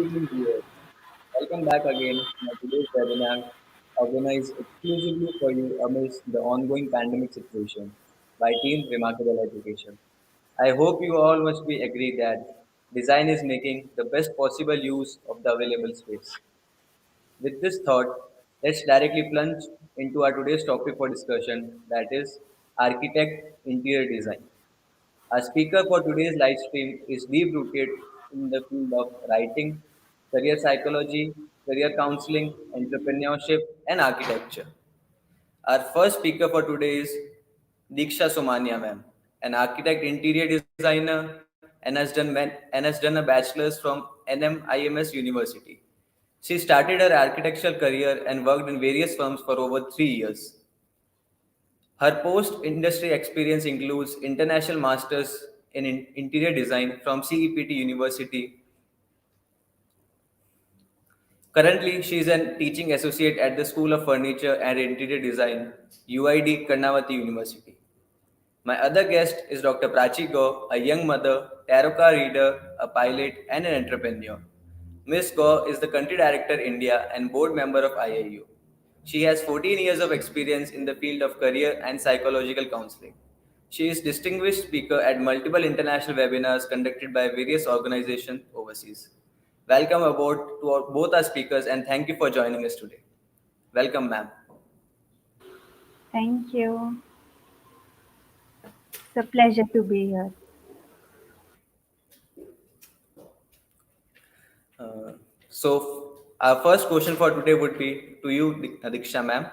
evening, viewers. Welcome back again to my today's webinar, organized exclusively for you amidst the ongoing pandemic situation by Team Remarkable Education. I hope you all must be agree that design is making the best possible use of the available space. With this thought, let's directly plunge into our today's topic for discussion, that is architect interior design. Our speaker for today's live stream is deep rooted in the field of writing, career psychology, career counseling, entrepreneurship, and architecture. Our first speaker for today is Deeksha Somaiya, ma'am, an architect, interior designer, and has done a bachelor's from NMIMS University. She started her architectural career and worked in various firms for over 3 years. Her post-industry experience includes international masters in interior design from CEPT University. Currently, she is a teaching associate at the School of Furniture and Interior Design, UID Karnavati University. My other guest is Dr. Prachee Gaur, a young mother, tarot card reader, a pilot, and an entrepreneur. Ms. Gaur is the country director India and board member of IIU. She has 14 years of experience in the field of career and psychological counseling. She is distinguished speaker at multiple international webinars conducted by various organizations overseas. Welcome aboard to both our speakers and thank you for joining us today. Welcome, ma'am. Thank you. It's a pleasure to be here. Uh, our first question for today would be to you, Diksha ma'am.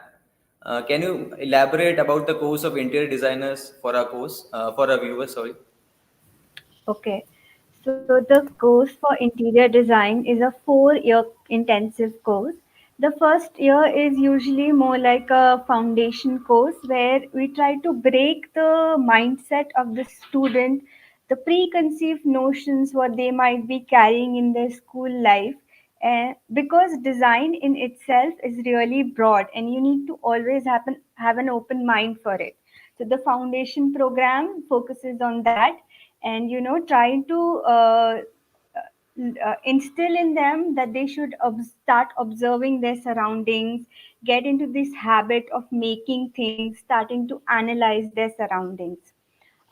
Can you elaborate about the course of interior designers for our viewers? Sorry. Okay. So the course for interior design is a 4 year intensive course. The first year is usually more like a foundation course where we try to break the mindset of the student, the preconceived notions what they might be carrying in their school life. Because design in itself is really broad and you need to always have an open mind for it. So the foundation program focuses on that and trying to instill in them that they should start observing their surroundings, get into this habit of making things, starting to analyze their surroundings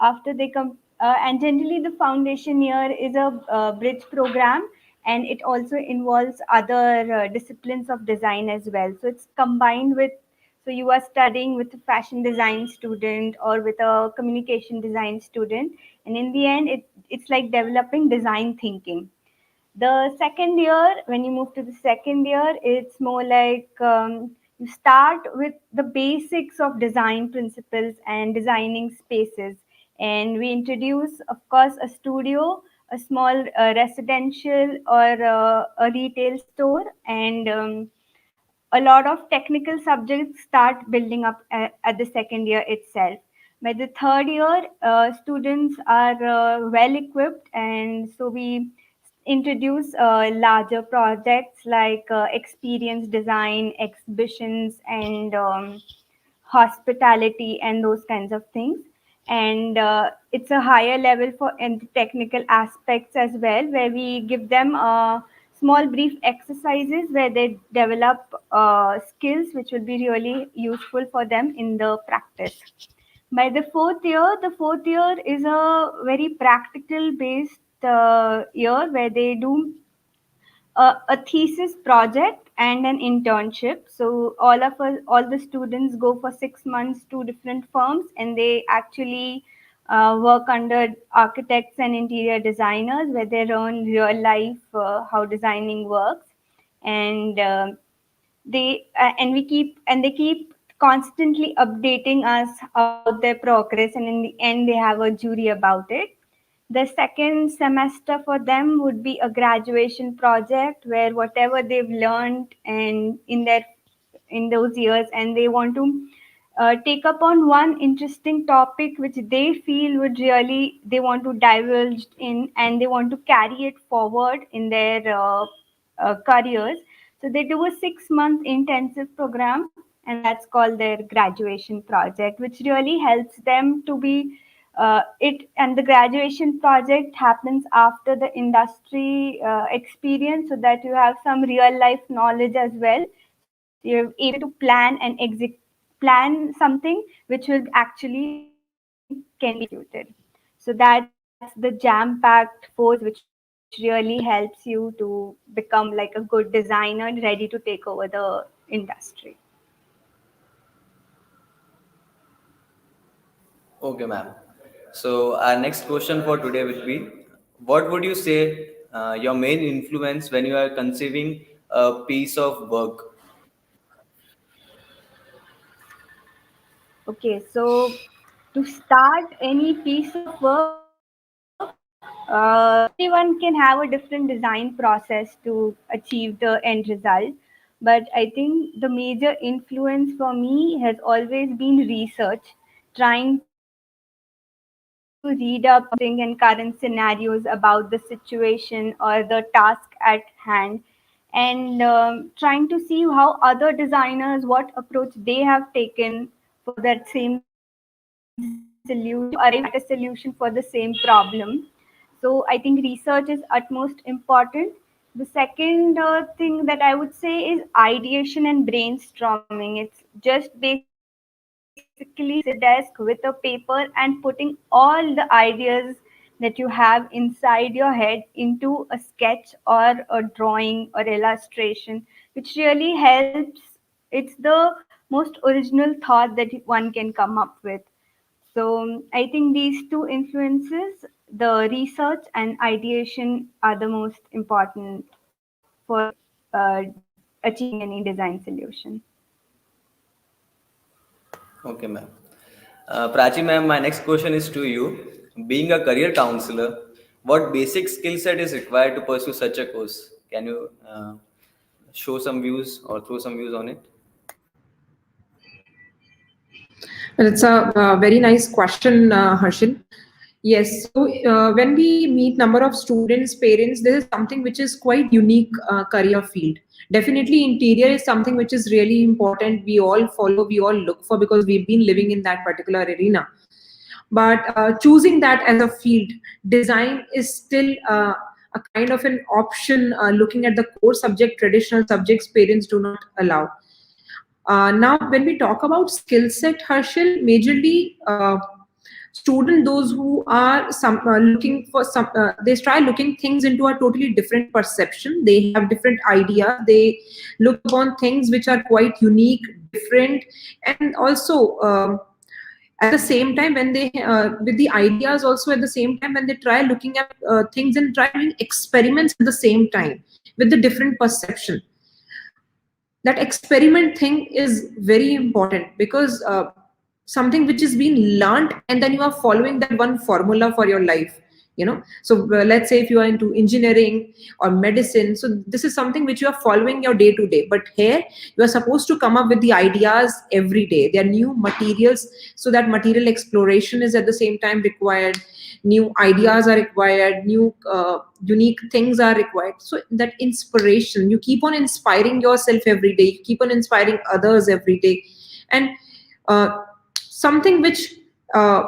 after they come. And generally the foundation year is a bridge program, and it also involves other disciplines of design as well, so it's combined with, so you are studying with a fashion design student or with a communication design student, and in the end it's like developing design thinking. The second year, when you move to the second year, it's more like you start with the basics of design principles and designing spaces. And we introduce, of course, a studio, a small residential or a retail store, and a lot of technical subjects start building up at the second year itself. By the third year, students are well equipped, and so we introduce larger projects like experience design, exhibitions, and hospitality, and those kinds of things. And it's a higher level for and technical aspects as well, where we give them small brief exercises where they develop skills which will be really useful for them in the practice. By the fourth year is a very practical based year where they do a thesis project and an internship. So all the students go for 6 months to different firms, and they actually work under architects and interior designers, where they learn real life how designing works, and they keep constantly updating us about their progress, and in the end they have a jury about it. The second semester for them would be a graduation project where whatever they've learned and in those years, and they want to take up on one interesting topic which they feel would really they want to divulge in, and they want to carry it forward in their careers. So they do a 6 month intensive program, and that's called their graduation project, which really helps them to be It and the graduation project happens after the industry experience, so that you have some real life knowledge as well. So you're able to plan and plan something which will actually can be executed. So that's the jam packed force which really helps you to become like a good designer ready to take over the industry. Okay, ma'am. So our next question for today will be, what would you say your main influence when you are conceiving a piece of work? Okay, so to start any piece of work, everyone can have a different design process to achieve the end result. But I think the major influence for me has always been research, trying to read up existing and current scenarios about the situation or the task at hand, and trying to see how other designers, what approach they have taken for that same solution, or trying to arrive at a solution for the same problem. So I think research is utmost important. The second thing that I would say is ideation and brainstorming. It's just basically sitting at a desk with a paper and putting all the ideas that you have inside your head into a sketch or a drawing or illustration, which really helps. It's the most original thought that one can come up with. So I think these two influences, the research and ideation, are the most important for achieving any design solution. Okay, ma'am. Prachi ma'am, my next question is to you. Being a career counselor, what basic skill set is required to pursue such a course? Can you show some views or throw some views on it? Well, it's a very nice question, Harshil. Yes, so when we meet number of students, parents, this is something which is quite unique career field. Definitely, interior is something which is really important. We all follow, we all look for because we've been living in that particular arena. But choosing that as a field, design is still a kind of an option. Looking at the core subject, traditional subjects, parents do not allow. Now, when we talk about skill set, Harshil, majorly student those who are some looking for some, they try looking things into a totally different perception. They have different ideas. They look upon things which are quite unique, different, and also. At the same time when they with the ideas also at the same time when they try looking at things and try doing experiments at the same time with the different perception, that experiment thing is very important because something which is being learned and then you are following that one formula for your life, you know. So let's say if you are into engineering or medicine, so this is something which you are following your day to day, but here you are supposed to come up with the ideas every day. There are new materials, so that material exploration is at the same time required. New ideas are required, new unique things are required. So that inspiration, you keep on inspiring yourself every day, you keep on inspiring others every day. And uh, something uh,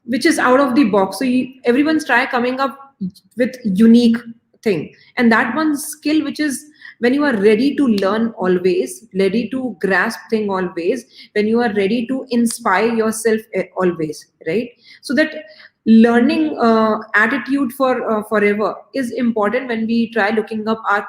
which is out of the box, so everyone's try coming up with unique thing, and that one skill which is when you are ready to learn always, ready to grasp thing always, when you are ready to inspire yourself always, right? So that learning attitude for forever is important when we try looking up our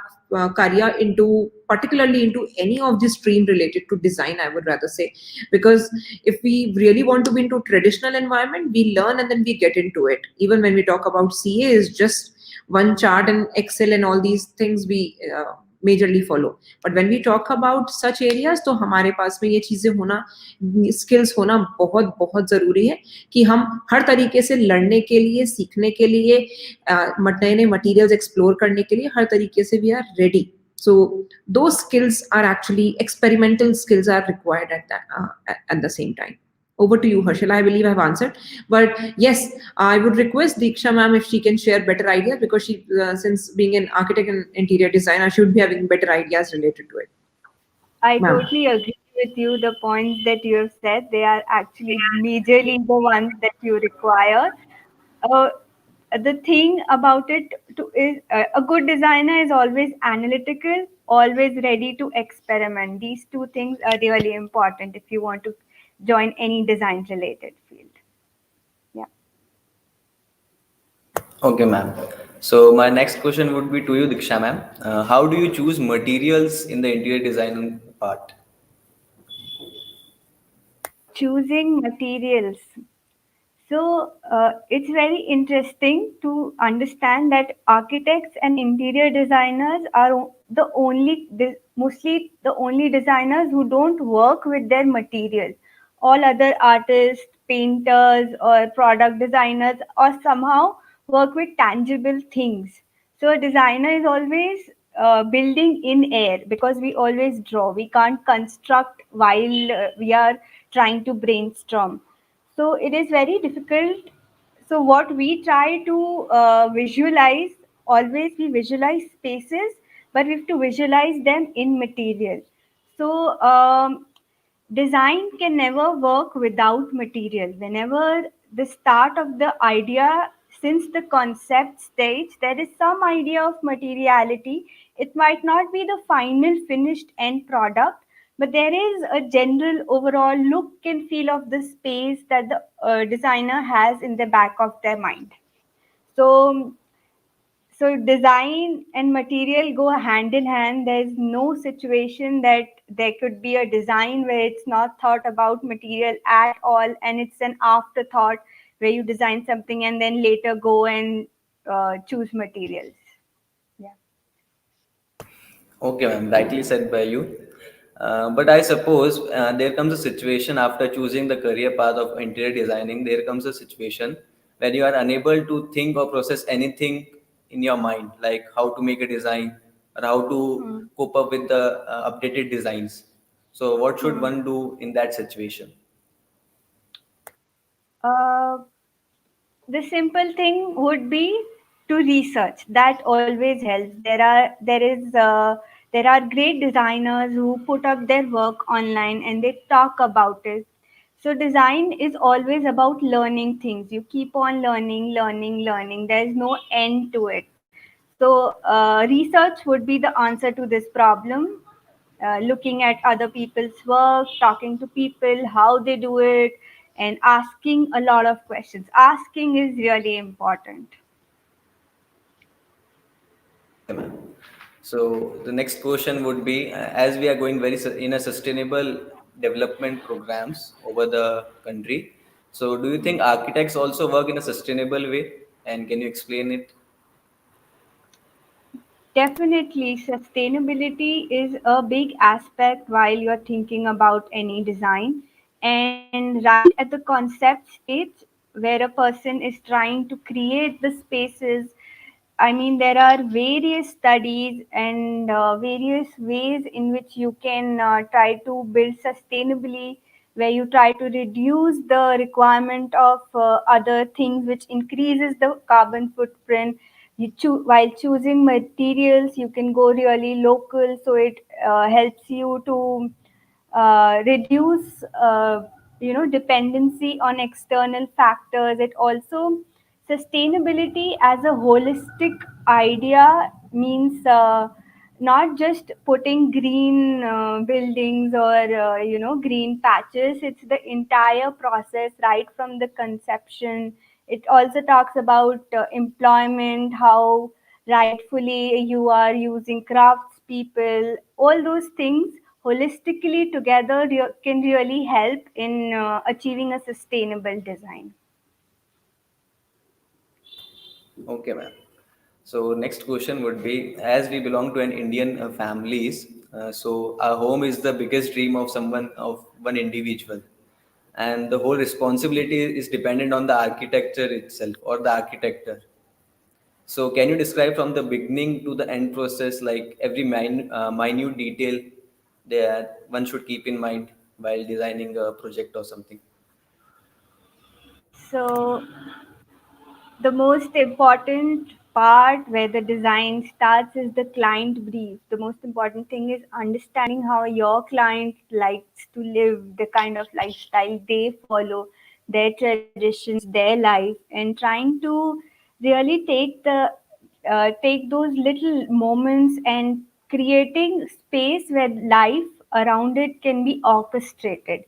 career into, particularly into any of the stream related to design, I would rather say. Because if we really want to be into traditional environment, we learn and then we get into it. Even when we talk about CA is just one chart and Excel and all these things we majorly follow. But when we talk about such areas, तो हमारे पास में ये चीजें होना, skills होना बहुत बहुत जरूरी है कि हम हर तरीके से लड़ने के लिए, सीखने के लिए, नए नए materials explore करने के लिए हर तरीके से we are ready. So those skills are actually experimental skills are required at that at the same time. Over to you, Harshil. I believe I have answered. But yes, I would request Deeksha ma'am if she can share better ideas, because she, since being an architect and interior designer, she would be having better ideas related to it. I Ma'am. totally agree with you. The points that you have said, they are actually majorly the ones that you require. Uh, the thing about it is a good designer is always analytical, always ready to experiment. These two things are really important if you want to join any design related field. Yeah. Okay, ma'am. So my next question would be to you, Diksha, ma'am. How do you choose materials in the interior design part? Choosing materials. So it's very interesting to understand that architects and interior designers are mostly the only designers who don't work with their material. All other artists, painters, or product designers, or somehow work with tangible things. So a designer is always building in air because we always draw. We can't construct while we are trying to brainstorm, so it is very difficult. So what we try to visualize, always we visualize spaces, but we have to visualize them in material. So design can never work without material. Whenever the start of the idea, since the concept stage, there is some idea of materiality. It might not be the final finished end product, but there is a general overall look and feel of the space that the designer has in the back of their mind. So so design and material go hand in hand. There's no situation that there could be a design where it's not thought about material at all, and it's an afterthought where you design something and then later go and choose materials. Yeah. Okay, ma'am, rightly said by you. But I suppose there comes a situation after choosing the career path of interior designing, there comes a situation where you are unable to think or process anything in your mind, like how to make a design or how to Hmm. cope up with the updated designs. So, what should Hmm. one do in that situation? Uh, the simple thing would be to research. That always helps. There are great designers who put up their work online and they talk about it. So design is always about learning things. You keep on learning. There's no end to it. So research would be the answer to this problem. Looking at other people's work, talking to people, how they do it, and asking a lot of questions. Asking is really important. Okay, ma'am. So the next question would be, as we are going in a sustainable development programs over the country. So do you think architects also work in a sustainable way? And can you explain it? Definitely, sustainability is a big aspect while you're thinking about any design. And right at the concept stage, where a person is trying to create the spaces, I mean, there are various studies and various ways in which you can try to build sustainably, where you try to reduce the requirement of other things, which increases the carbon footprint. While choosing materials, you can go really local, so it helps you to reduce dependency on external factors. It also, sustainability as a holistic idea means not just putting green buildings or green patches. It's the entire process right from the conception. It also talks about employment, how rightfully you are using crafts people. All those things holistically together can really help in achieving a sustainable design. Okay, ma'am. So next question would be, as we belong to an Indian families, so our home is the biggest dream of someone, of one individual, and the whole responsibility is dependent on the architecture itself or the architecture. So can you describe from the beginning to the end process, like every minute detail that one should keep in mind while designing a project or something? So the most important part where the design starts is the client brief. The most important thing is understanding how your client likes to live, the kind of lifestyle they follow, their traditions, their life, and trying to really take those little moments and creating space where life around it can be orchestrated.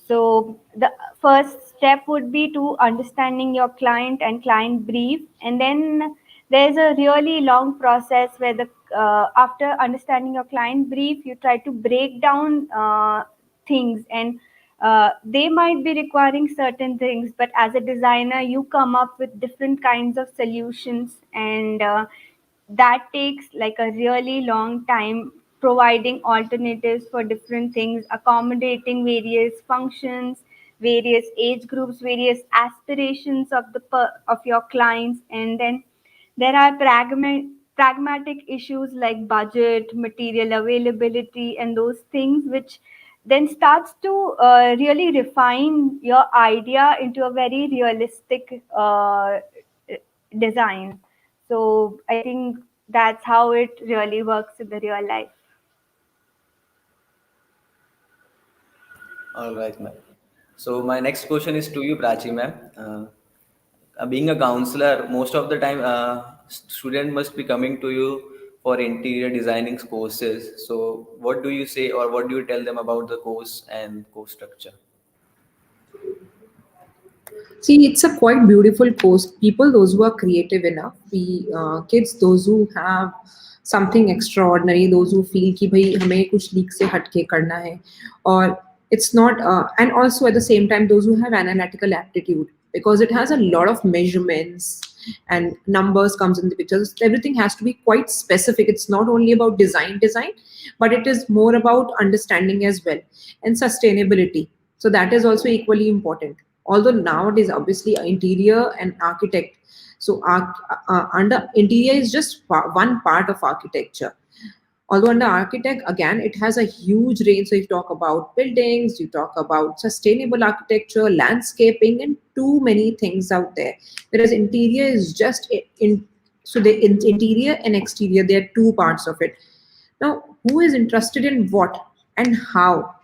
So the first step would be to understanding your client and client brief, and then there's a really long process where the after understanding your client brief, you try to break down things, and they might be requiring certain things, but as a designer, you come up with different kinds of solutions, and that takes like a really long time, providing alternatives for different things, accommodating various functions, various age groups, various aspirations of of your clients. And then there are pragmatic issues like budget, material availability, and those things, which then starts to really refine your idea into a very realistic design. So I think that's how it really works in the real life. All right, ma'am. So my next question is to you, Prachi, ma'am. Being a counselor, most of the time, student must be coming to you for interior designing courses. So what do you say, or what do you tell them about the course and course structure? See, it's a quite beautiful post. People, those who are creative enough, we kids, those who have something extraordinary, those who feel कि भाई हमें कुछ leak से हटके करना है, और it's not, and also at the same time, those who have analytical aptitude, because it has a lot of measurements and numbers comes in the pictures. Everything has to be quite specific. It's not only about design, but it is more about understanding as well, and sustainability. So that is also equally important. Although nowadays, obviously, interior and architect. So under interior is just one part of architecture. Although under architect, again, it has a huge range. So you talk about buildings, you talk about sustainable architecture, landscaping, and too many things out there. Whereas interior is just so the interior and exterior, there are two parts of it. Now, who is interested in what and how?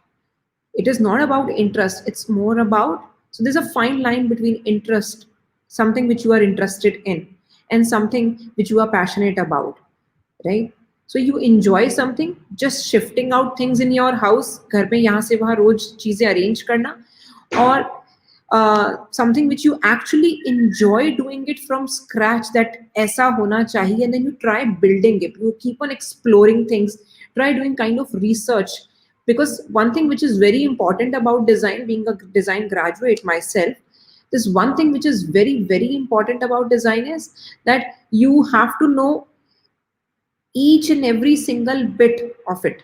It is not about interest, it's more about, so there's a fine line between interest, something which you are interested in, and something which you are passionate about, right? So you enjoy something, just shifting out things in your house, घर पे यहाँ से वहाँ रोज चीजें arrange करना, or something which you actually enjoy doing it from scratch, that ऐसा होना चाहिए, and then you try building it, you keep on exploring things, try doing kind of research. Because one thing which is very important about design, being a design graduate myself, this one thing which is very very important about design is that you have to know each and every single bit of it,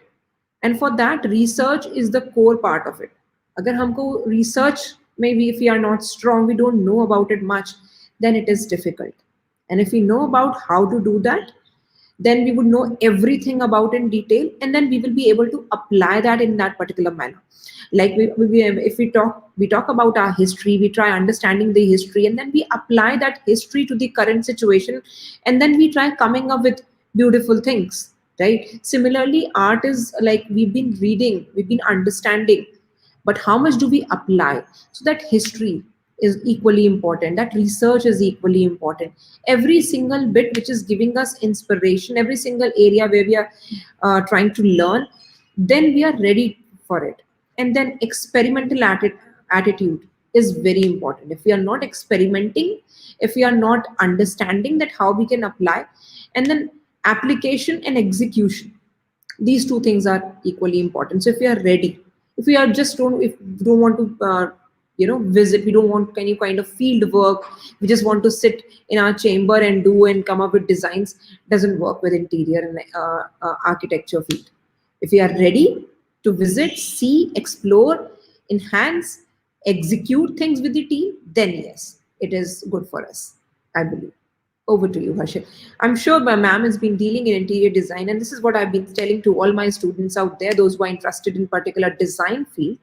and for that research is the core part of it. Agar humko research, maybe if we are not strong, we don't know about it much, then it is difficult. And if we know about how to do that, then we would know everything about in detail, and then we will be able to apply that in that particular manner. Like if we talk about our history, we try understanding the history, and then we apply that history to the current situation, and then we try coming up with beautiful things, right? Similarly, art is like, we've been reading, we've been understanding, but how much do we apply? So that history is equally important, that research is equally important. Every single bit which is giving us inspiration, every single area where we are trying to learn, then we are ready for it. And then experimental attitude is very important. If we are not experimenting, if we are not understanding that how we can apply, and then application and execution, these two things are equally important. So if we are ready, if we are just don't, if we don't want to visit, we don't want any kind of field work, we just want to sit in our chamber and do and come up with designs, doesn't work with interior and architecture field. If we are ready to visit, see, explore, enhance, execute things with the team, then yes, it is good for us, I believe. Over to you, Harshil. I'm sure my ma'am has been dealing in interior design, and this is what I've been telling to all my students out there, those who are interested in particular design field.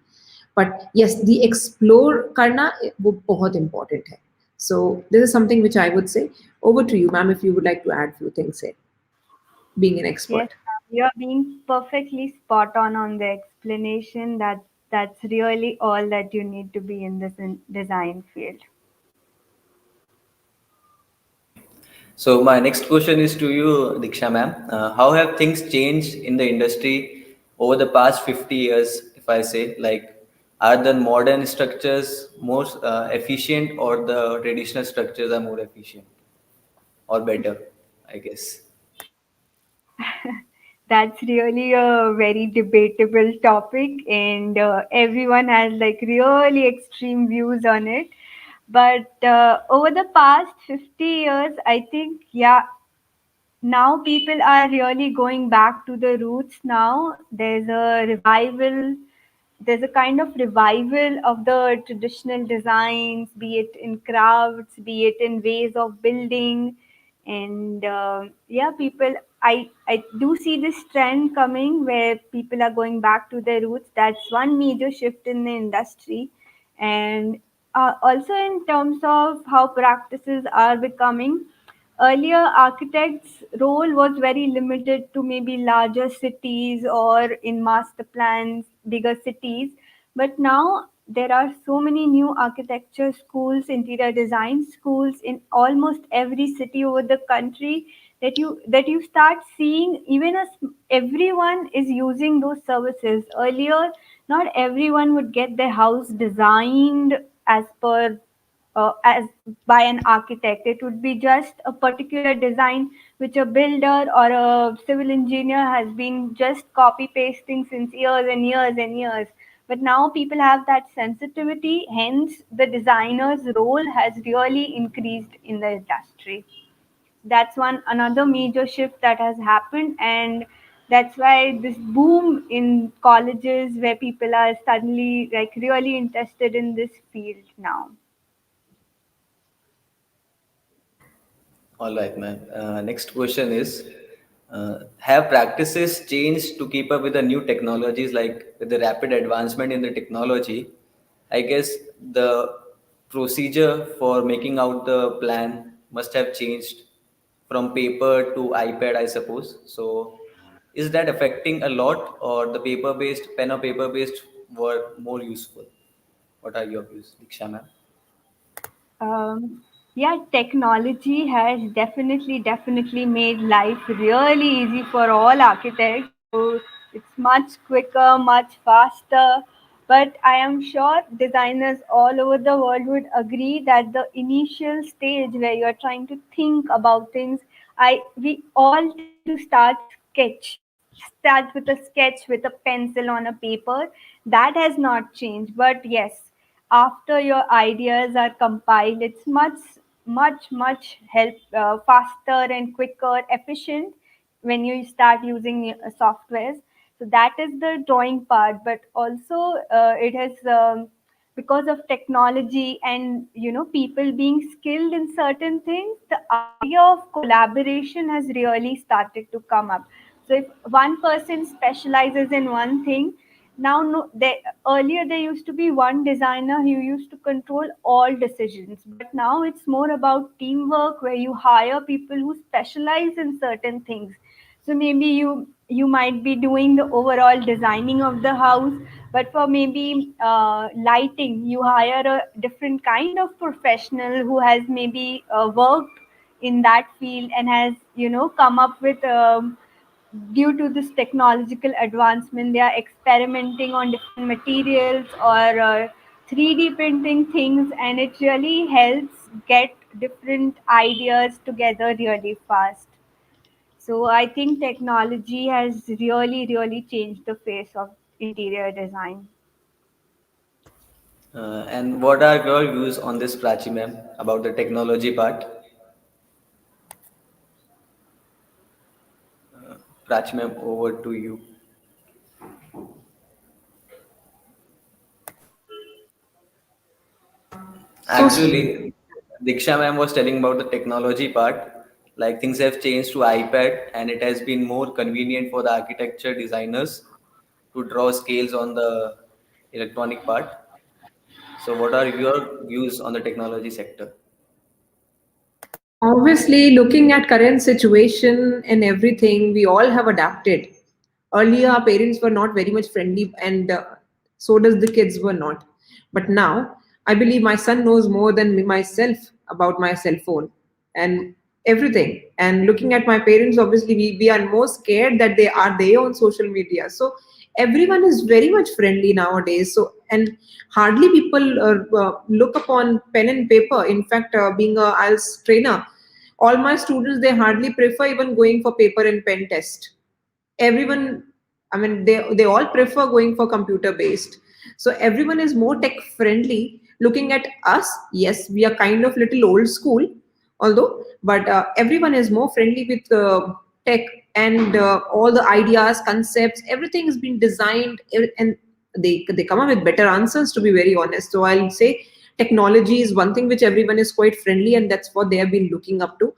But yes, the explore करना वो बहुत important है. So this is something which I would say. Over to you, ma'am, if you would like to add few things here, being an Yes, expert. you're being perfectly spot on the explanation. That's really all that you need to be in this design field. So my next question is to you, Diksha ma'am. How have things changed in the industry over the past 50 years, if I say, like, are the modern structures more efficient or the traditional structures are more efficient or better, I guess? That's really a very debatable topic, and everyone has like really extreme views on it. But over the past 50 years, I think, yeah, now people are really going back to the roots now. There's a kind of revival of the traditional designs, be it in crafts, be it in ways of building. And yeah, I do see this trend coming where people are going back to their roots. That's one major shift in the industry. And also in terms of how practices are becoming, earlier architects role was very limited to maybe larger cities or in master plans, bigger cities. But now there are so many new architecture schools, interior design schools in almost every city over the country, that you start seeing even as everyone is using those services. Earlier, not everyone would get their house designed as per as by an architect. It would be just a particular design which a builder or a civil engineer has been just copy pasting since years and years and years. But now people have that sensitivity, hence the designer's role has really increased in the industry. That's one another major shift that has happened, and that's why this boom in colleges where people are suddenly like really interested in this field now. All right, ma'am. Next question is, have practices changed to keep up with the new technologies, like with the rapid advancement in the technology? I guess the procedure for making out the plan must have changed from paper to iPad, I suppose. So, is that affecting a lot, or the paper-based, pen or paper-based were more useful? What are your views, Diksha ma'am? Yeah, technology has definitely made life really easy for all architects. So it's much quicker, much faster. But I am sure designers all over the world would agree that the initial stage where you're trying to think about things, I we all tend to start with a sketch with a pencil on a paper. That has not changed. But yes, after your ideas are compiled, it's much help faster and quicker, efficient when you start using softwares. So that is the drawing part. But also it has because of technology and people being skilled in certain things, the idea of collaboration has really started to come up. So if one person specializes in one thing, now no, earlier there used to be one designer who used to control all decisions, but now it's more about teamwork where you hire people who specialize in certain things. So maybe you might be doing the overall designing of the house, but for maybe lighting you hire a different kind of professional who has maybe worked in that field and has come up with due to this technological advancement, they are experimenting on different materials or 3D printing things, and it really helps get different ideas together really fast. So I think technology has really changed the face of interior design. And what are your views on this, Prachi ma'am, about the technology part? Prachi ma'am, over to you. So, Actually, Diksha ma'am was telling about the technology part. Like things have changed to iPad, and it has been more convenient for the architecture designers to draw scales on the electronic part. So, what are your views on the technology sector? Obviously, looking at current situation and everything, we all have adapted. Earlier, our parents were not very much friendly, and so does the kids were not. But now, I believe my son knows more than me myself about my cell phone and everything. And looking at my parents, obviously, we are more scared that they are there on social media. So everyone is very much friendly nowadays. So and hardly people look upon pen and paper. In fact, being a IELTS trainer, all my students, they hardly prefer even going for paper and pen test. Everyone, I mean, they all prefer going for computer based. So everyone is more tech friendly. Looking at us, yes, we are kind of little old school, although, but everyone is more friendly with tech, and all the ideas, concepts, everything has been designed, and they come up with better answers, to be very honest. So I'll say technology is one thing which everyone is quite friendly, and that's what they have been looking up to.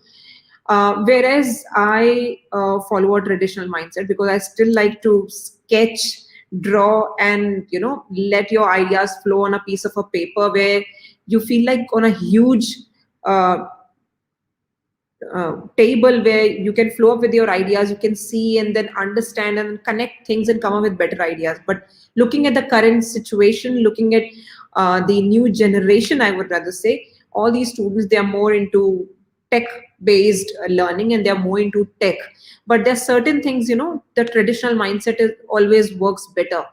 Whereas I follow a traditional mindset because I still like to sketch, draw, and let your ideas flow on a piece of a paper where you feel like on a huge uh, table where you can flow up with your ideas, you can see and then understand and connect things and come up with better ideas. But looking at the current situation, looking at the new generation, I would rather say all these students, they are more into tech based learning, and they are more into tech. But there are certain things, the traditional mindset is always works better.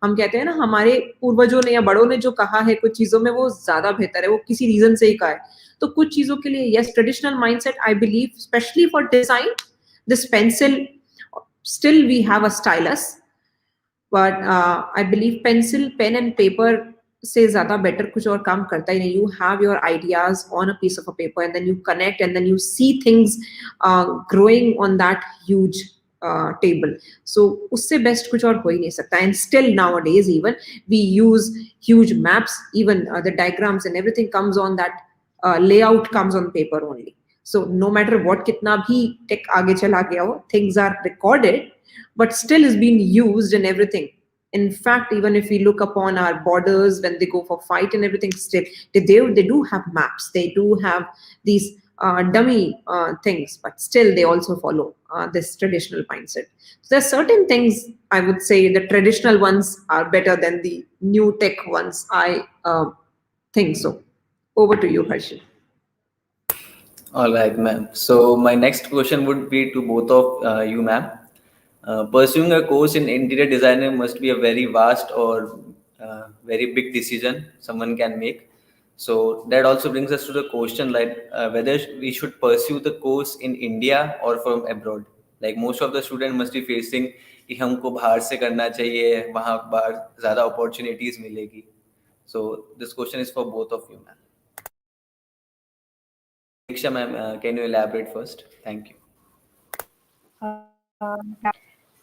हम कहते हैं ना, हमारे पूर्वजों ने या बड़ों ने जो कहा है कुछ चीजों में, वो ज्यादा बेहतर है, वो किसी रीजन से ही कहा है. तो कुछ चीजों के लिए yes, traditional mindset, I believe specially for design, this pencil, still we have a stylus, but I believe pencil, pen and paper से ज्यादा बेटर कुछ और काम करता ही नहीं. You have your ideas on a piece of a paper, and then you connect, and then you see things growing on that huge table. So उससे best कुछ और हो ही नहीं सकता. And still nowadays even we use huge maps, even the diagrams and everything comes on that layout comes on paper only. So no matter what, kitna bhi tech aage chala gaya ho, things are recorded, but still is being used in everything. In fact, even if we look upon our borders when they go for fight and everything, still they do have maps, they do have these dummy things, but still they also follow this traditional mindset. So there are certain things, I would say the traditional ones are better than the new tech ones. I think so. Over to you, Harshil. All right, ma'am. So my next question would be to both of you, ma'am. Pursuing a course in interior design must be a very vast or very big decision someone can make. So that also brings us to the question like whether we should pursue the course in India or from abroad. Like most of the student must be facing कि हमको बाहर से करना चाहिए, वहाँ बाहर ज़्यादा opportunities मिलेगी. So this question is for both of you, ma'am. Deeksha, ma'am, can you elaborate first? Thank you.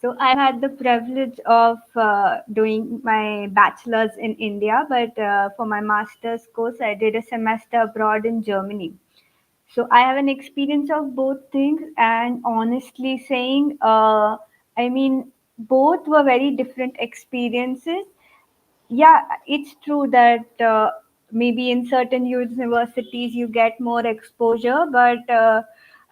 So I had the privilege of doing my bachelor's in India, but for my master's course, I did a semester abroad in Germany. So I have an experience of both things, and honestly saying, I mean, both were very different experiences. Yeah, it's true that maybe in certain universities you get more exposure, but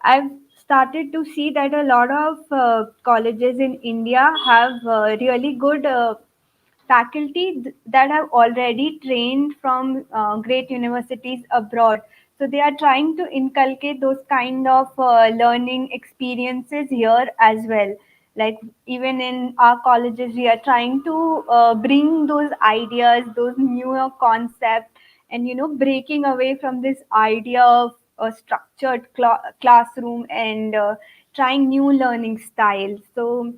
I've started to see that a lot of colleges in India have really good faculty that have already trained from great universities abroad. So they are trying to inculcate those kind of learning experiences here as well. Like even in our colleges, we are trying to bring those ideas, those newer concepts, and breaking away from this idea of a structured classroom and trying new learning styles. So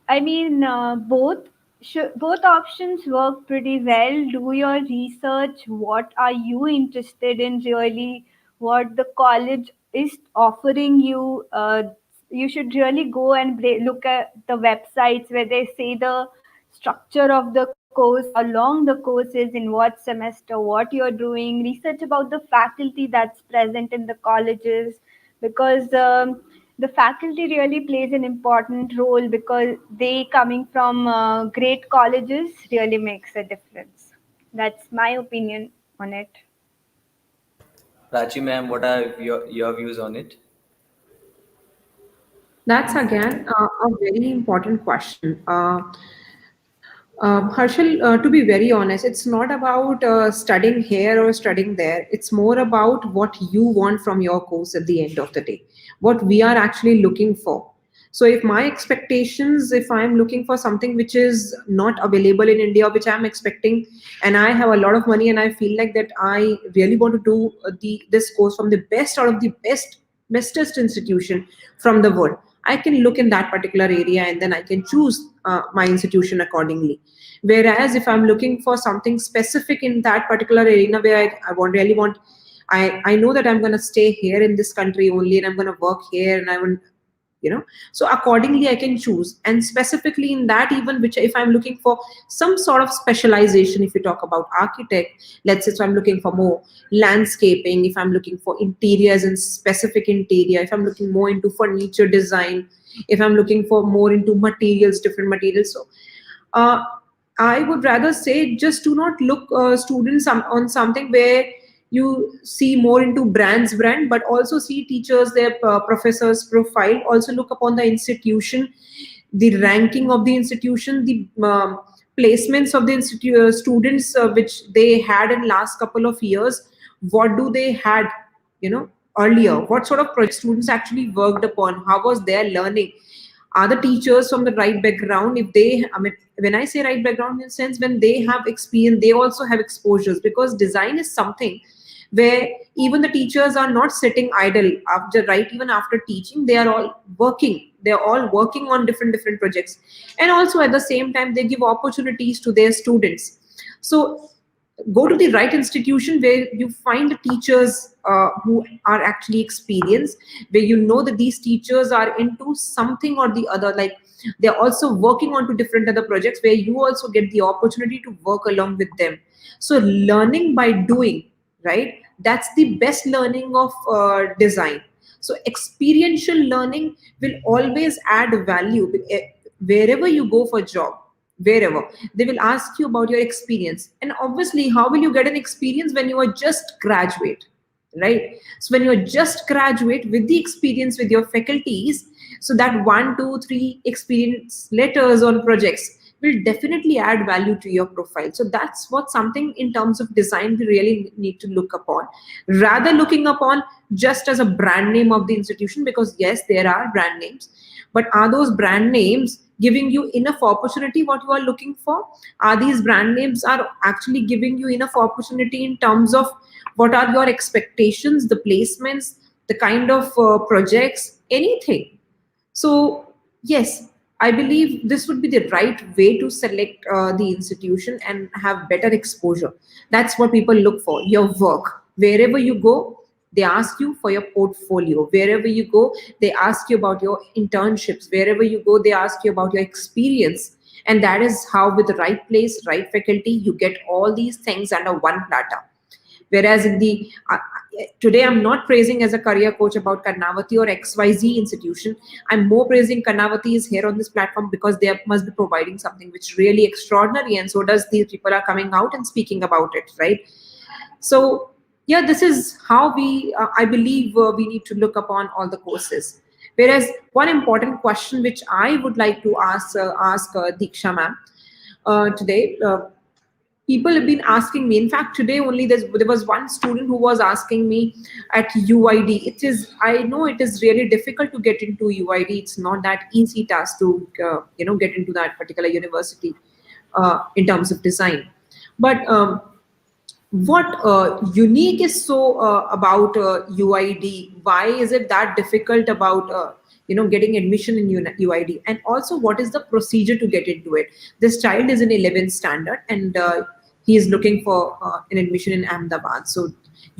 I mean, both options work pretty well. Do your research. What are you interested in really? What the college is offering you? You should really go and look at the websites where they say the structure of the course, how long the course is, in what semester, what you're doing. Research about the faculty that's present in the colleges, because the faculty really plays an important role, because they coming from great colleges really makes a difference. That's my opinion on it. Prachi ma'am, what are your views on it? That's again a very important question. Harshal, to be very honest, it's not about studying here or studying there. It's more about what you want from your course at the end of the day, what we are actually looking for. So, if my expectations, if I'm looking for something which is not available in India, which I'm expecting, and I have a lot of money, and I feel like that I really want to do the this course from the best out of the bestest institution from the world, I can look in that particular area, and then I can choose my institution accordingly. Whereas if I'm looking for something specific in that particular arena where I want really want, I know that I'm going to stay here in this country only, and I'm going to work here, and I want, so accordingly I can choose. And specifically in that, even which if I'm looking for some sort of specialization, if you talk about architect, let's say, so I'm looking for more landscaping, if I'm looking for interiors and specific interior, if I'm looking more into furniture design, if I'm looking for more into materials, different materials. So uh, I would rather say just do not look students on something where you see more into brand, but also see teachers, their professors' profile. Also look upon the institution, the ranking of the institution, the placements of the students which they had in last couple of years. What do they had, earlier? What sort of project students actually worked upon? How was their learning? Are the teachers from the right background? If they, I mean, when I say right background, in a sense, when they have experience, they also have exposures, because design is something where even the teachers are not sitting idle after, right, even after teaching, they are all working, they're all working on different projects. And also at the same time they give opportunities to their students. So go to the right institution where you find teachers who are actually experienced, where you know that these teachers are into something or the other, like they're also working on to different other projects, where you also get the opportunity to work along with them. So learning by doing, right, that's the best learning of design. So experiential learning will always add value. Wherever you go for job, wherever, they will ask you about your experience. And obviously, how will you get an experience when you are just graduate, right? So when you're just graduate with the experience with your faculties, so that 1 2 3 experience letters on projects will definitely add value to your profile. So that's what something in terms of design we really need to look upon, rather looking upon just as a brand name of the institution, because yes, there are brand names, but are those brand names giving you enough opportunity what you are looking for? Are these brand names are actually giving you enough opportunity in terms of what are your expectations, the placements, the kind of projects, anything? So, yes, I believe this would be the right way to select the institution and have better exposure. That's what people look for, your work. Wherever you go, they ask you for your portfolio. Wherever you go, they ask you about your internships. Wherever you go, they ask you about your experience. And that is how, with the right place, right faculty, you get all these things under one platter. Whereas in the today, I'm not praising as a career coach about Karnavati or XYZ institution. I'm more praising Karnavati is here on this platform because they must be providing something which really extraordinary, and so does these people are coming out and speaking about it, right? So yeah, this is how we I believe we need to look upon all the courses. Whereas one important question which I would like to ask Deeksha ma'am today. People have been asking me, in fact today only there was one student who was asking me at UID. It is, I know it is really difficult to get into UID. It's not that easy task to get into that particular university in terms of design. But what unique is so about UID? Why is it that difficult about getting admission in UID? And also, what is the procedure to get into it? This child is in 11th standard, and he is looking for an admission in Ahmedabad. So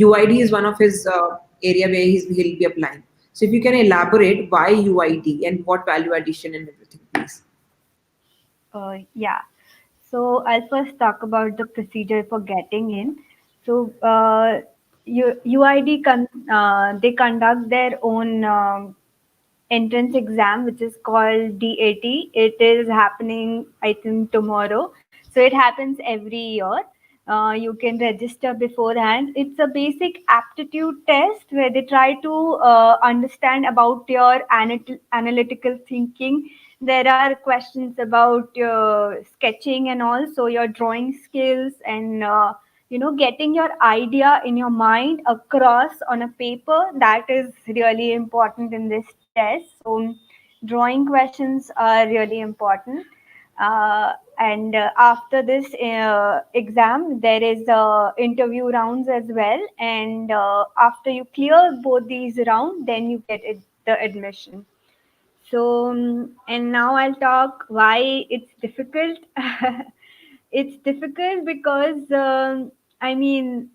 UID is one of his area where he'll be applying. So if you can elaborate why UID and what value addition and everything, please. Yeah. So I'll first talk about the procedure for getting in. So UID they conduct their own entrance exam, which is called DAT. It is happening, I think, tomorrow. So it happens every year. You can register beforehand. It's a basic aptitude test where they try to understand about your analytical thinking. There are questions about your sketching and also your drawing skills, and getting your idea in your mind across on a paper. That is really important in this test. So drawing questions are really important. And after this exam, there is interview rounds as well, and after you clear both these rounds, then you get the admission. So and now I'll talk why it's difficult. It's difficult because I mean,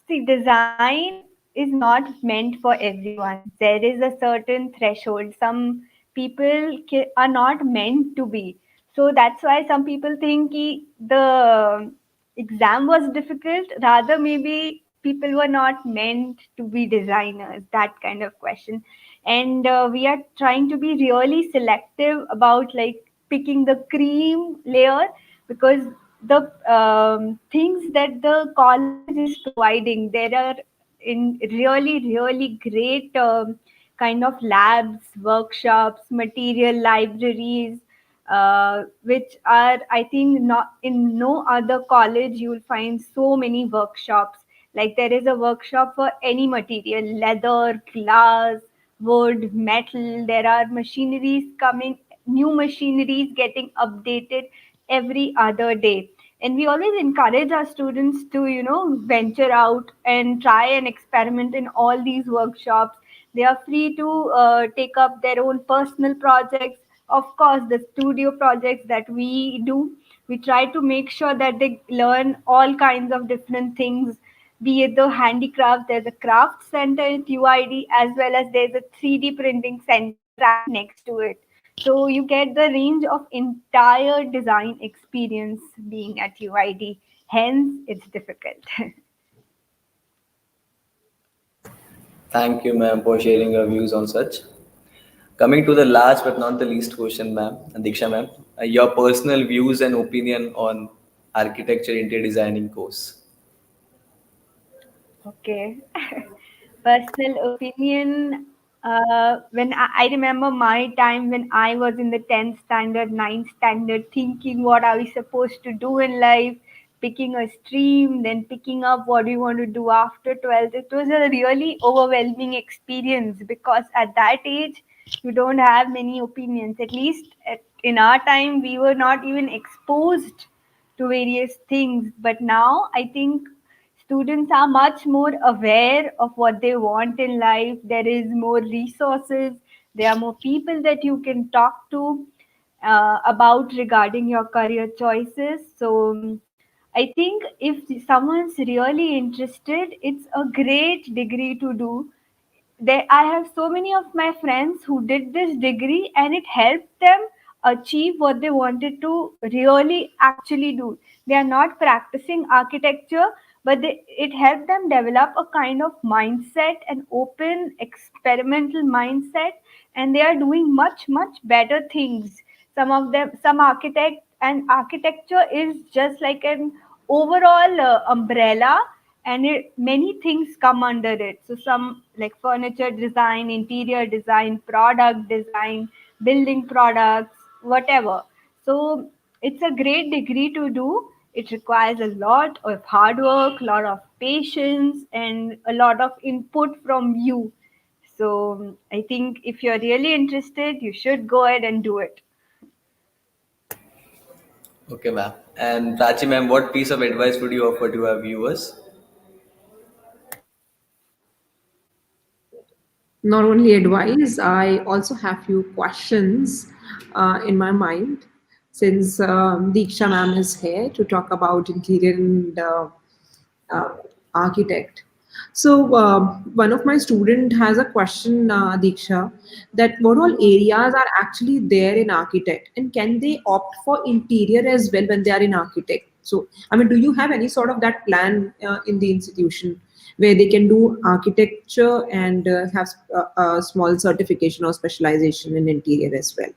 see, design is not meant for everyone. There is a certain threshold. Some people are not meant to be. So that's why some people think the exam was difficult. Rather, maybe people were not meant to be designers. That kind of question. And we are trying to be really selective about like picking the cream layer, because the things that the college is providing, there are in really great kind of labs, workshops, material libraries, which are, I think, not in no other college you will find so many workshops. Like there is a workshop for any material: leather, glass, wood, metal. There are machineries coming, new machineries getting updated every other day. And we always encourage our students to venture out and try and experiment in all these workshops. They are free to take up their own personal projects. Of course, the studio projects that we do, we try to make sure that they learn all kinds of different things. Be it the handicraft, there's a craft center at UID, as well as there's a 3D printing center right next to it. So you get the range of entire design experience being at UID. Hence, it's difficult. Thank you, ma'am, for sharing your views on such. Coming to the last but not the least question, ma'am, Diksha ma'am, your personal views and opinion on architecture interior designing course. Okay. Personal opinion. When I remember my time when I was in the 10th standard, ninth standard, thinking what are we supposed to do in life, picking a stream, then picking up what do you want to do after 12th. It was a really overwhelming experience because at that age, you don't have many opinions. At least in our time, we were not even exposed to various things. But now I think students are much more aware of what they want in life. There is more resources. There are more people that you can talk to about regarding your career choices. So I think if someone's really interested, it's a great degree to do. I have so many of my friends who did this degree and it helped them achieve what they wanted to really actually do. They are not practicing architecture, but it helped them develop a kind of mindset, an open experimental mindset, and they are doing much better things. Some of them, some architect, and architecture is just like an overall umbrella, and many things come under it. So some like furniture design, interior design, product design, building products, whatever. So it's a great degree to do. It requires a lot of hard work, a lot of patience, and a lot of input from you. So I think if you're really interested, you should go ahead and do it. Okay, ma'am. And Prachi ma'am, what piece of advice would you offer to our viewers? Not only advice, I also have few questions in my mind, since Deeksha ma'am is here to talk about interior and uh, architect. So one of my student has a question, Deeksha, that what all areas are actually there in architect, and can they opt for interior as well when they are in architect? So I mean, do you have any sort of that plan in the institution where they can do architecture and have a small certification or specialization in interior as well?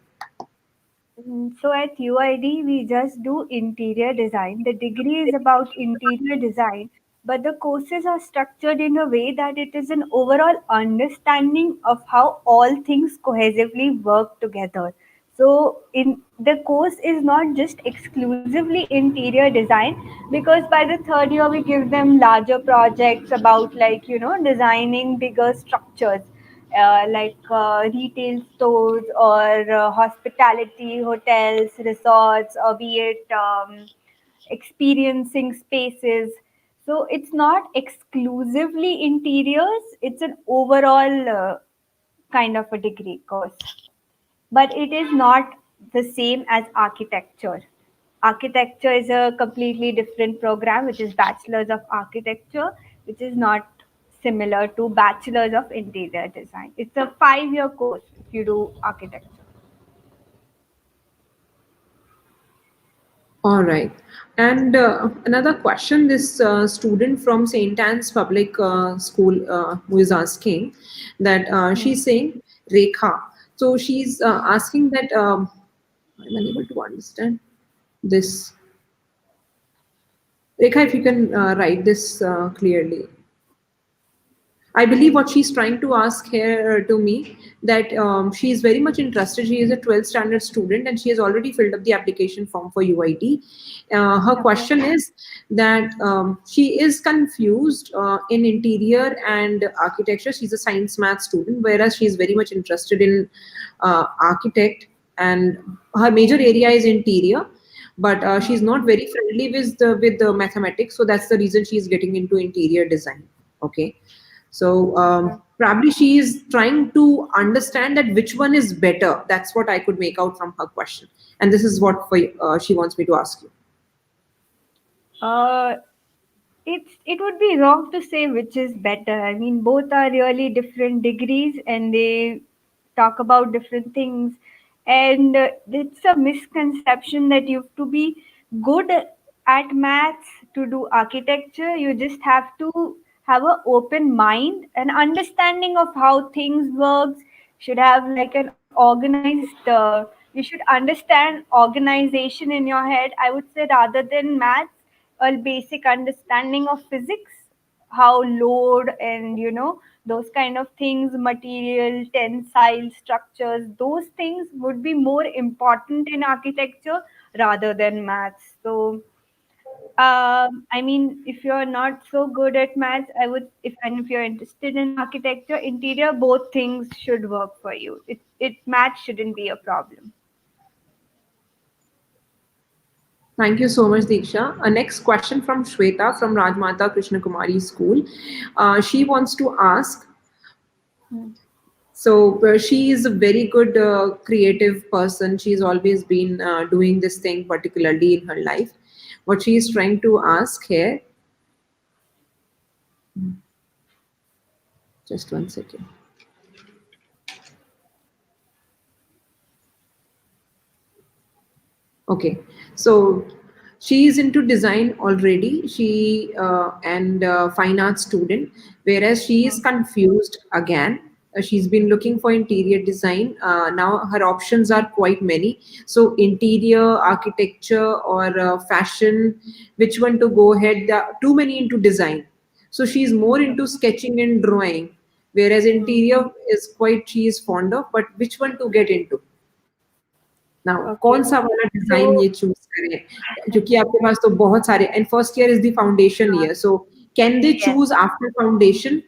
So at UID, we just do interior design. The degree is about interior design, but the courses are structured in a way that it is an overall understanding of how all things cohesively work together. So in the course is not just exclusively interior design, because by the third year we give them larger projects about, like, designing bigger structures, retail stores or hospitality, hotels, resorts, or be it experiencing spaces. So it's not exclusively interiors, it's an overall kind of a degree course. But it is not the same as architecture. Architecture is a completely different program, which is Bachelor's of Architecture, which is not similar to Bachelor's of Interior Design. It's a 5 year course if you do architecture. All right. And another question this student from St. Anne's Public School who is asking that Hmm. she's saying Rekha. So she's asking that I'm unable to understand this. Rekha, if you can write this clearly. I believe what she's trying to ask here to me that she is very much interested. She is a 12th standard student and she has already filled up the application form for UIT. Her Okay. question is that she is confused in interior and architecture. She's a science math student, whereas she is very much interested in architect, and her major area is interior. But she's not very friendly with the mathematics, so that's the reason she's getting into interior design. Okay, so Okay. probably she is trying to understand that which one is better. That's what I could make out from her question, and this is what she wants me to ask you. Uh, it would be wrong to say which is better. I mean, both are really different degrees and they talk about different things. And it's a misconception that you have to be good at maths to do architecture. You just have to have an open mind, an understanding of how things works. Should have like an organized. You should understand organization in your head. I would say, rather than maths, a basic understanding of physics, how load and those kind of things, material, tensile structures, those things would be more important in architecture rather than maths. So I mean, if you're not so good at maths, I would, if you're interested in architecture, interior, both things should work for you. It math shouldn't be a problem. Thank you so much, Deeksha. A next question from Shweta from Rajmata Krishna Kumari School. She wants to ask. Hmm. So she is a very good creative person. She's always been doing this thing, particularly in her life. What she is trying to ask here, just one second. Okay, so she is into design already. She and fine arts student, whereas she is Hmm. confused again. She's been looking for interior design. Now her options are quite many. So interior, architecture, or fashion. Which one to go ahead? There are too many into design. So she's more into sketching and drawing, whereas Hmm. interior is quite she is fond of. But which one to get into? Now Okay. कौन सा वाला design So ये choose करें क्योंकि आपके पास तो बहुत सारे and first year is the foundation year so can they yes. Choose after foundation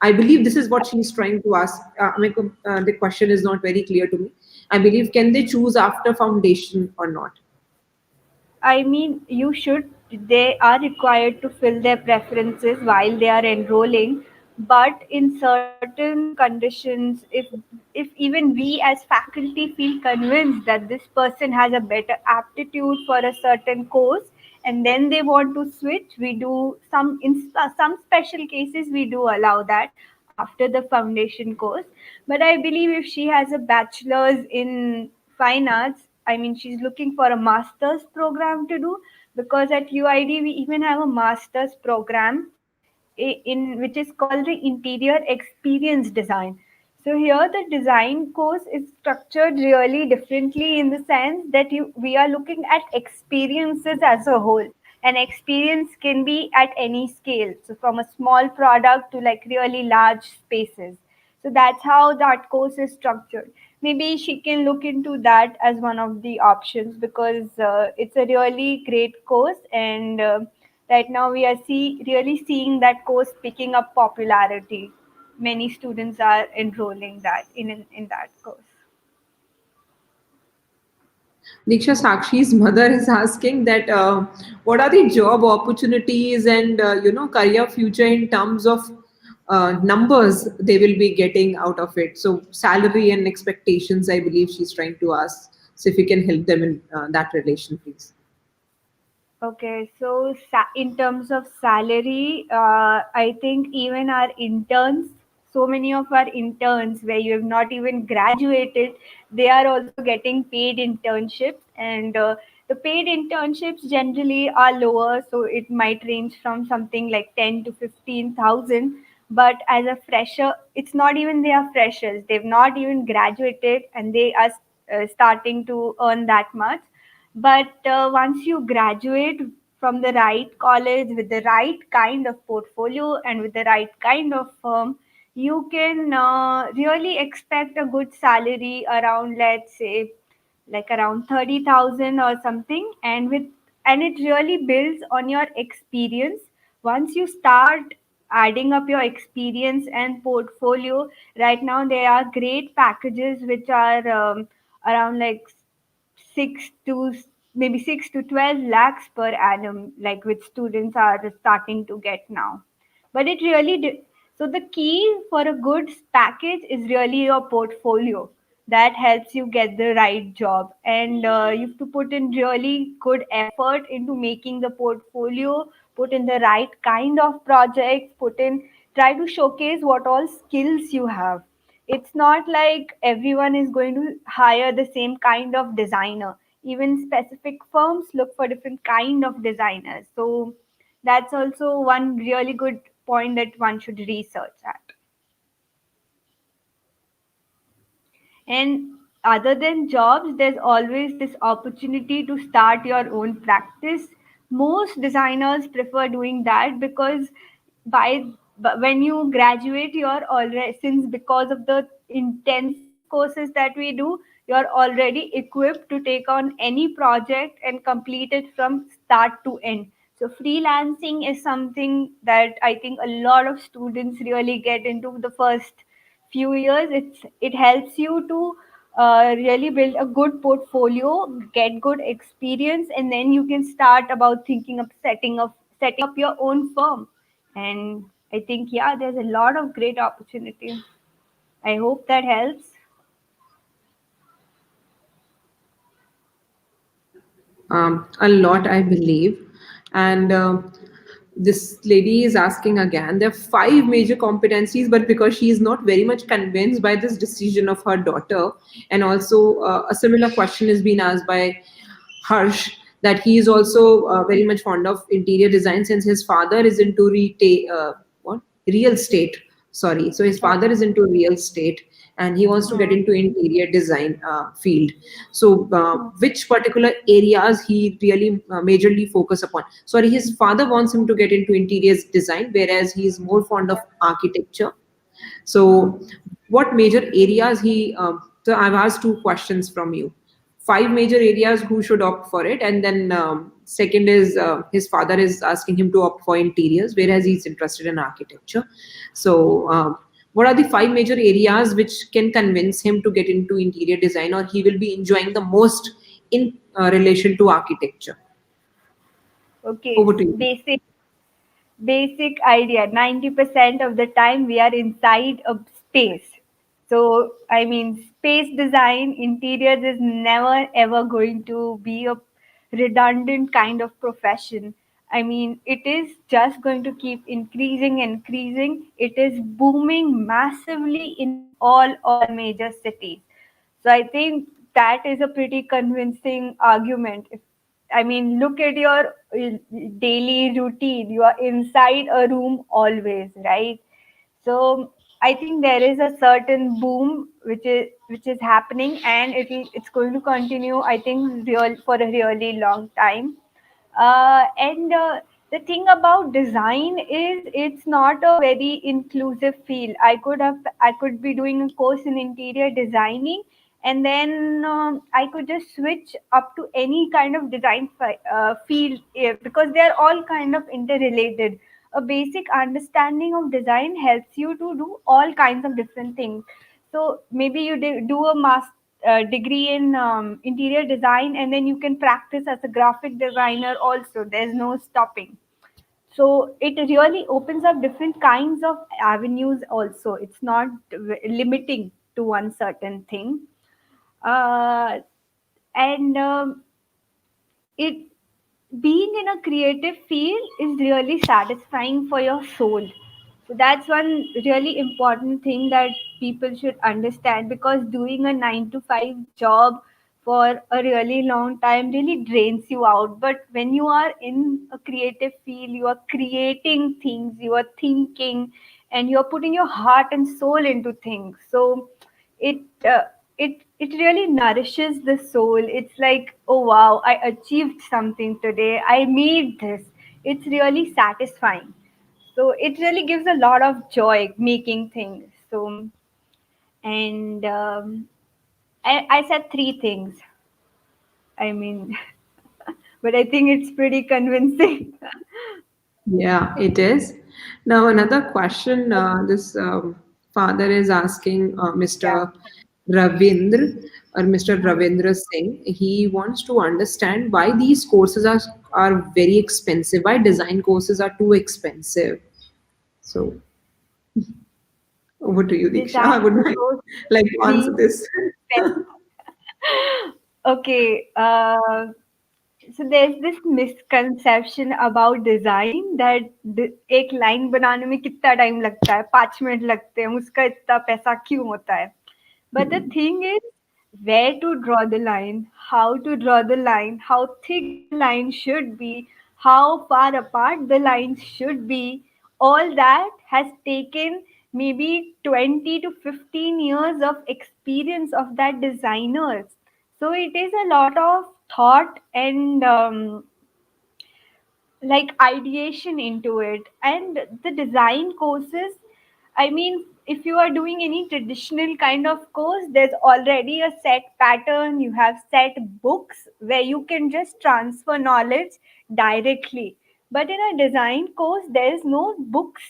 I believe this is what she's trying to ask. The question is not very clear to me. I believe can they choose after foundation or not? I mean, you should. They are required to fill their preferences while they are enrolling. But in certain conditions, if even we as faculty feel convinced that this person has a better aptitude for a certain course, and then they want to switch, we do some in some special cases we do allow that after the foundation course. But I believe if she has a bachelor's in fine arts, I mean, she's looking for a master's program to do, because at UID we even have a master's program in which is called the interior experience design. So here the design course is structured really differently in the sense that we are looking at experiences as a whole. An experience can be at any scale. So from a small product to like really large spaces. So that's how that course is structured. Maybe she can look into that as one of the options because it's a really great course and right now we are really seeing that course picking up popularity. Many students are enrolling that in that course. Diksha, Sakshi's mother is asking that what are the job opportunities and career future in terms of numbers they will be getting out of it. So salary and expectations, I believe she's trying to ask. So if you can help them in that relation, please. Okay, so in terms of salary, I think even our interns, so many of our interns where you have not even graduated, they are also getting paid internships, and the paid internships generally are lower, so it might range from something like 10 to 15,000. But as a fresher, it's not even they are freshers; they've not even graduated, and they are starting to earn that much. But once you graduate from the right college with the right kind of portfolio and with the right kind of firm, you can really expect a good salary around, let's say, like around 30,000 or something. And it really builds on your experience. Once you start adding up your experience and portfolio, right now there are great packages which are around like 6 to maybe 6 to 12 lakhs per annum, like which students are starting to get now. But it really so the key for a good package is really your portfolio. That helps you get the right job, and you have to put in really good effort into making the portfolio, put in the right kind of projects, put in, try to showcase what all skills you have. It's not like everyone is going to hire the same kind of designer. Even specific firms look for different kind of designers. So that's also one really good point that one should research at. And other than jobs, there's always this opportunity to start your own practice. Most designers prefer doing that because by when you graduate, you're already, since because of the intensive courses that we do, you're already equipped to take on any project and complete it from start to end. So freelancing is something that I think a lot of students really get into the first few years. It helps you to really build a good portfolio, get good experience, and then you can start about thinking of setting up your own firm. And I think, yeah, there's a lot of great opportunity. I hope that helps. A lot, I believe. And this lady is asking again, there are five major competencies, but because she is not very much convinced by this decision of her daughter, and also a similar question is being asked by Harsh, that he is also very much fond of interior design since his father is into retail, what real estate. Sorry, so his father is into real estate, and he wants to get Hmm. into interior design field. So, which particular areas he really majorly focus upon? Sorry, his father wants him to get into interior design, whereas he is more fond of architecture. Hmm. So, what major areas he? So, I've asked two questions from you. Five major areas who should opt for it, and then second is his father is asking him to opt for interiors, whereas he's interested in architecture. So, what are the five major areas which can convince him to get into interior design, or he will be enjoying the most in relation to architecture? Okay, Over to you. basic idea. 90% of the time we are inside a space. So I mean, space design interiors is never ever going to be a redundant kind of profession. I mean, it is just going to keep increasing. It is booming massively in all major cities. So I think that is a pretty convincing argument. If I mean, look at your daily routine. You are inside a room always, right? So I think there is a certain boom which is happening, and it's going to continue. I think real for a really long time. And The thing about design is it's not a very inclusive field. I could be doing a course in interior designing, and then I could just switch up to any kind of field, because they are all kind of interrelated. A basic understanding of design helps you to do all kinds of different things. So maybe you do a master degree in interior design, and then you can practice as a graphic designer also. There's no stopping. So it really opens up different kinds of avenues also. It's not limiting to one certain thing. Uh, and it being in a creative field is really satisfying for your soul. So that's one really important thing that people should understand, because doing a 9 to 5 job for a really long time really drains you out. But when you are in a creative field, you are creating things, you are thinking, and you're putting your heart and soul into things. So it uh, it really nourishes the soul. It's like, oh wow, I achieved something today, I made this. It's really satisfying. So it really gives a lot of joy making things. So, and I said three things, I mean, but I think it's pretty convincing. Yeah, it is. Now, another question this father is asking Yeah. Mr. Ravindra or Mr. Hmm. Ravindra Singh. He wants to understand why these courses are very expensive, why design courses are too expensive. So, over to you, Deeksha. I Design would goes like to answer really this. okay. So there's this misconception about design that एक line बनाने में कितना time लगता है, 5 minute लगते हैं, उसका इतना पैसा क्यों होता है. But the thing is, where to draw the line, how to draw the line, how thick the line should be, how far apart the lines should be, all that has taken maybe 20 to 15 years of experience of that designers. So it is a lot of thought and like ideation into it. And the design courses, I mean, if you are doing any traditional kind of course, there's already a set pattern, you have set books where you can just transfer knowledge directly. But in a design course, there is no books.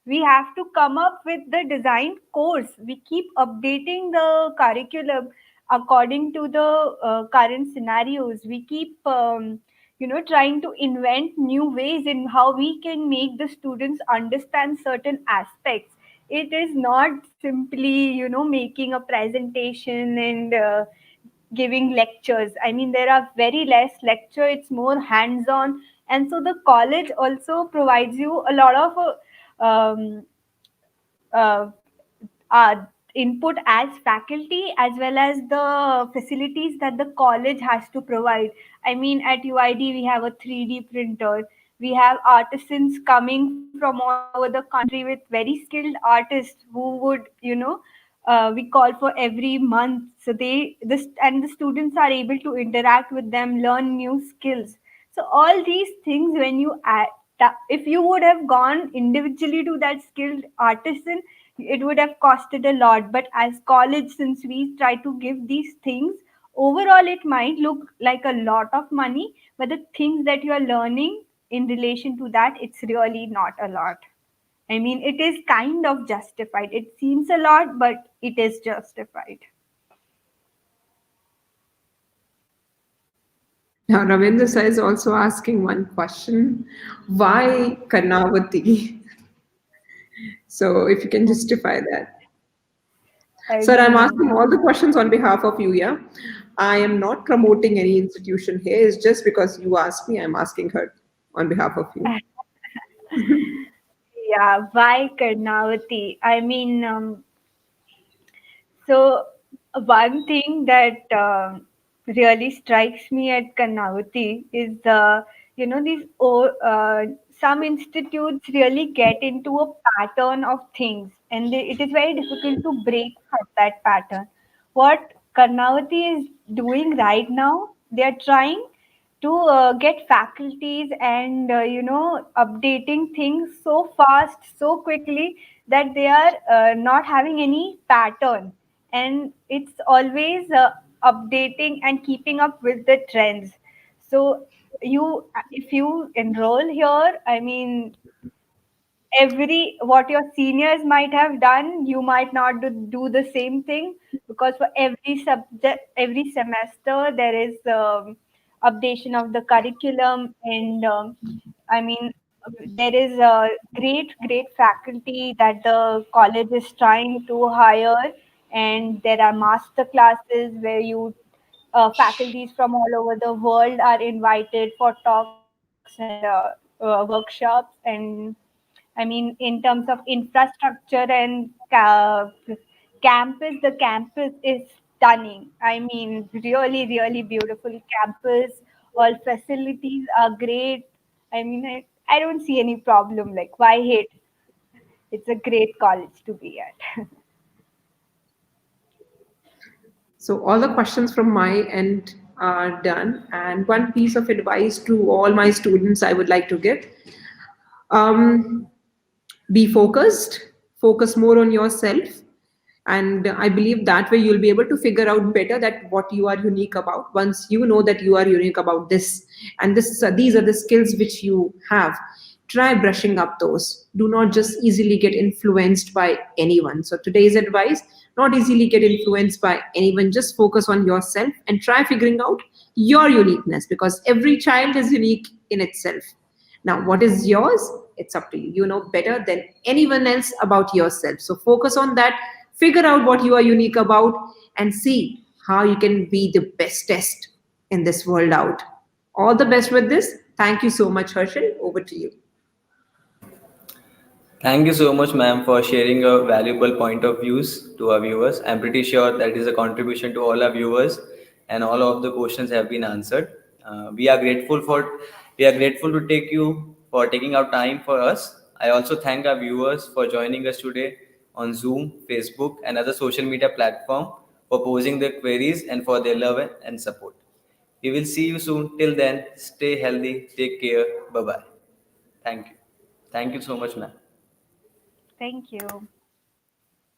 We have to come up with the design course. We keep updating the curriculum according to the current scenarios. We keep trying to invent new ways in how we can make the students understand certain aspects. It is not simply making a presentation and giving lectures. I mean, there are very less lecture, it's more hands on. And so the college also provides you a lot of uh, uh, input as faculty, as well as the facilities that the college has to provide. I mean, at UID, we have a 3D printer. We have artisans coming from all over the country with very skilled artists who would, we call for every month. So and the students are able to interact with them, learn new skills. So all these things, when you add, if you would have gone individually to that skilled artisan, it would have costed a lot. But as college, since we try to give these things, overall it might look like a lot of money, but the things that you are learning in relation to that, it's really not a lot. I mean, it is kind of justified. It seems a lot, but it is justified. Now, Ravindra Sai is also asking one question: why Karnavati? So, if you can justify that. I Sir, I'm mean, asking all the questions on behalf of you, yeah? I am not promoting any institution here. It's just because you asked me, I'm asking her on behalf of you. yeah, why Karnavati? I mean, so one thing that really strikes me at Karnavati is these some institutes really get into a pattern of things, and it is very difficult to break from that pattern. What Karnavati is doing right now, they are trying to get faculties and updating things so fast, so quickly, that they are not having any pattern, and it's always updating and keeping up with the trends. So you, if you enroll here, I mean, every what your seniors might have done, you might not do the same thing, because for every subject, every semester, there is updation of the curriculum. And I mean, there is a great faculty that the college is trying to hire, and there are master classes where you faculties from all over the world are invited for talks and workshops. And I mean, in terms of infrastructure and campus, the campus is stunning. I mean, really beautiful campus. All facilities are great. I mean, I don't see any problem. Like, why hate? It's a great college to be at. So all the questions from my end are done. And one piece of advice to all my students I would like to give. Um, be focused, focus more on yourself, and I believe that way you'll be able to figure out better that what you are unique about. Once you know that you are unique about this, and these are the skills which you have, try brushing up those. Do not just easily get influenced by anyone. So today's advice: not easily get influenced by anyone, just focus on yourself and try figuring out your uniqueness, because every child is unique in itself. Now, what is yours? It's up to you. You know better than anyone else about yourself. So focus on that, figure out what you are unique about, and see how you can be the bestest in this world out. All the best with this. Thank you so much, Harshil. Over to you. Thank you so much, ma'am, for sharing a valuable point of views to our viewers. I'm pretty sure that is a contribution to all our viewers, and all of the questions have been answered. We are grateful to take you for taking out time for us. I also thank our viewers for joining us today on Zoom, Facebook, and other social media platform for posing their queries and for their love and support. We will see you soon. Till then, stay healthy, take care. Bye bye. Thank you. Thank you so much, ma'am. Thank you.